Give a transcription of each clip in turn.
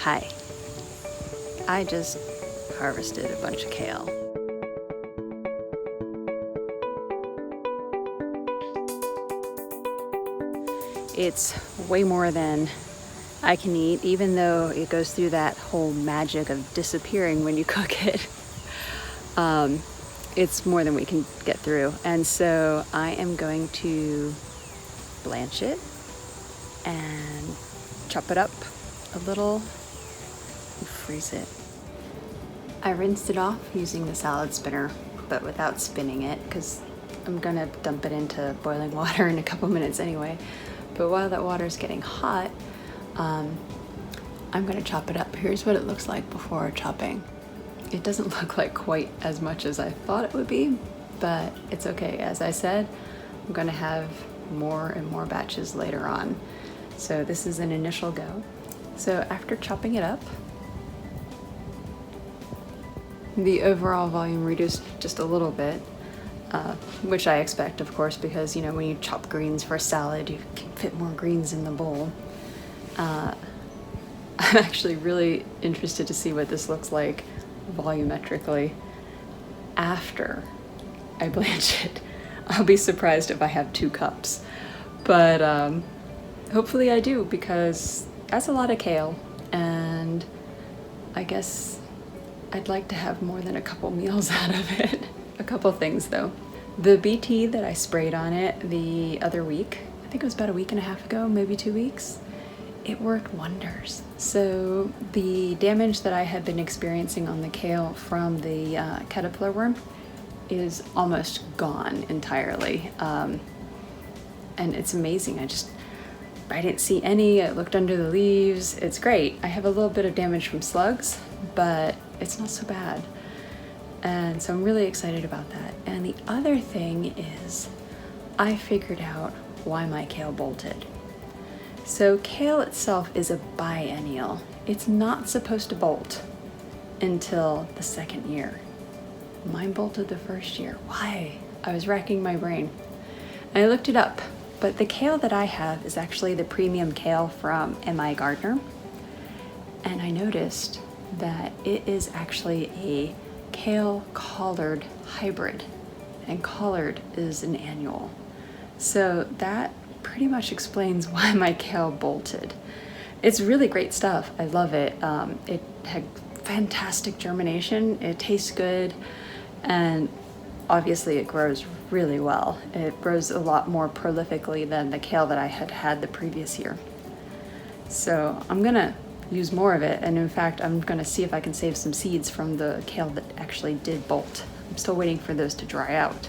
Hi. I just harvested a bunch of kale. It's way more than I can eat, even though it goes through that whole magic of disappearing when you cook it. It's more than we can get through. And so I am going to blanch it and chop it up a little and freeze it. I rinsed it off using the salad spinner, but without spinning it because I'm gonna dump it into boiling water in a couple minutes anyway. But while that water is getting hot, I'm gonna chop it up. Here's what it looks like before chopping. It doesn't look like quite as much as I thought it would be, but it's okay. As I said, I'm gonna have more and more batches later on. So this is an initial go. So after chopping it up, the overall volume reduced just a little bit, which I expect, of course, because when you chop greens for a salad, you can fit more greens in the bowl. I'm actually really interested to see what this looks like volumetrically after I blanch it. I'll be surprised if I have 2 cups, but hopefully I do, because that's a lot of kale, and I guess I'd like to have more than a couple meals out of it. A couple things though. The BT that I sprayed on it the other week, I think it was about a week and a half ago, maybe 2 weeks, it worked wonders. So the damage that I had been experiencing on the kale from the caterpillar worm is almost gone entirely. And it's amazing. I didn't see any. I looked under the leaves. It's great. I have a little bit of damage from slugs, but it's not so bad. And so I'm really excited about that. And the other thing is I figured out why my kale bolted. So kale itself is a biennial. It's not supposed to bolt until the 2nd year. Mine bolted the 1st year. Why? I was racking my brain. And I looked it up, but the kale that I have is actually the premium kale from M.I. Gardner. And I noticed that it is actually a kale collard hybrid, and collard is an annual. So that pretty much explains why my kale bolted. It's really great stuff. I love it. It had fantastic germination. It tastes good, and obviously it grows really well. It grows a lot more prolifically than the kale that I had the previous year. So I'm gonna use more of it, and in fact I'm gonna see if I can save some seeds from the kale that actually did bolt. I'm still waiting for those to dry out.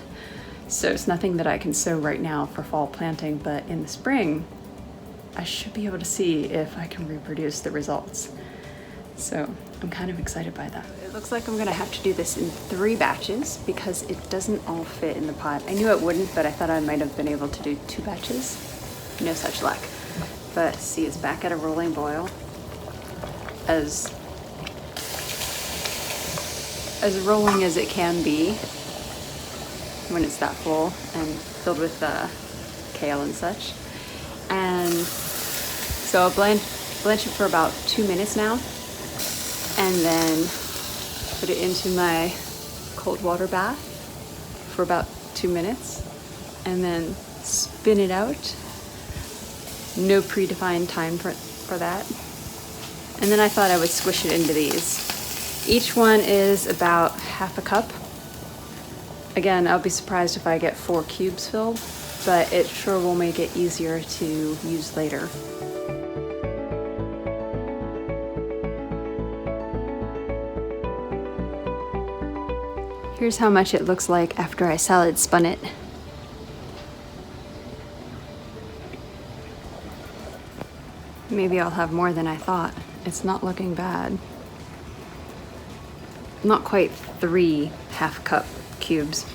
So it's nothing that I can sow right now for fall planting, but in the spring, I should be able to see if I can reproduce the results. So I'm kind of excited by that. It looks like I'm gonna have to do this in 3 batches because it doesn't all fit in the pot. I knew it wouldn't, but I thought I might have been able to do 2 batches. No such luck. But see, it's back at a rolling boil. As rolling as it can be when it's that full and filled with kale and such. And so I'll blanch it for about 2 minutes now, and then put it into my cold water bath for about 2 minutes, and then spin it out. No predefined time for that. And then I thought I would squish it into these. Each one is about half a cup. Again, I'll be surprised if I get 4 cubes filled, but it sure will make it easier to use later. Here's how much it looks like after I salad spun it. Maybe I'll have more than I thought. It's not looking bad. Not quite 3 half-cup cubes,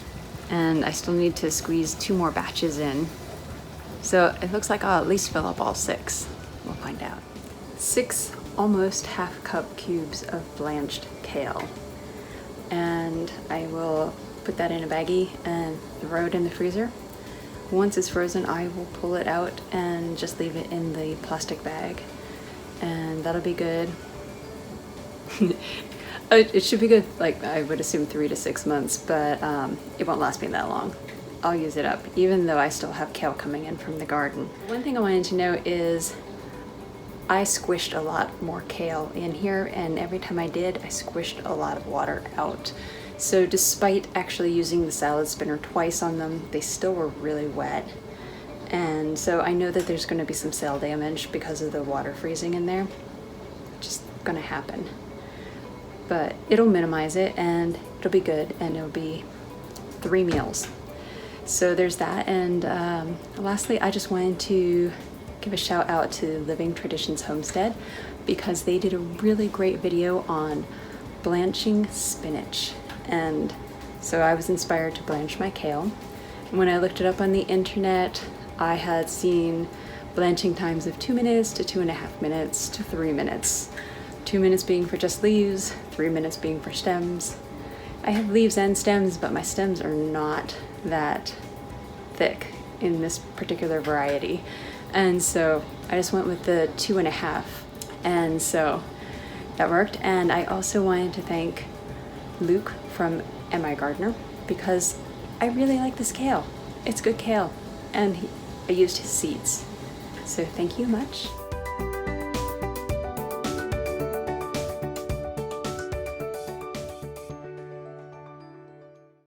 and I still need to squeeze 2 more batches in. So it looks like I'll at least fill up all 6. We'll find out. 6 almost half-cup cubes of blanched kale. And I will put that in a baggie and throw it in the freezer. Once it's frozen, I will pull it out and just leave it in the plastic bag. And that'll be good It should be good, like I would assume 3 to 6 months, but it won't last me that long. I'll use it up, even though I still have kale coming in from the garden. One thing I wanted to know is I squished a lot more kale in here, and every time I did, I squished a lot of water out. So despite actually using the salad spinner twice on them, they still were really wet. And so I know that there's going to be some cell damage because of the water freezing in there. Just gonna happen. But it'll minimize it and it'll be good, and it'll be 3 meals. So there's that. And lastly, I just wanted to give a shout out to Living Traditions Homestead, because they did a really great video on blanching spinach. And so I was inspired to blanch my kale. And when I looked it up on the internet, I had seen blanching times of 2 minutes to 2.5 minutes to 3 minutes. 2 minutes being for just leaves, 3 minutes being for stems. I have leaves and stems, but my stems are not that thick in this particular variety. And so I just went with the 2.5. And so that worked. And I also wanted to thank Luke from Am I Gardener, because I really like this kale. It's good kale. And I used his seeds. So thank you much.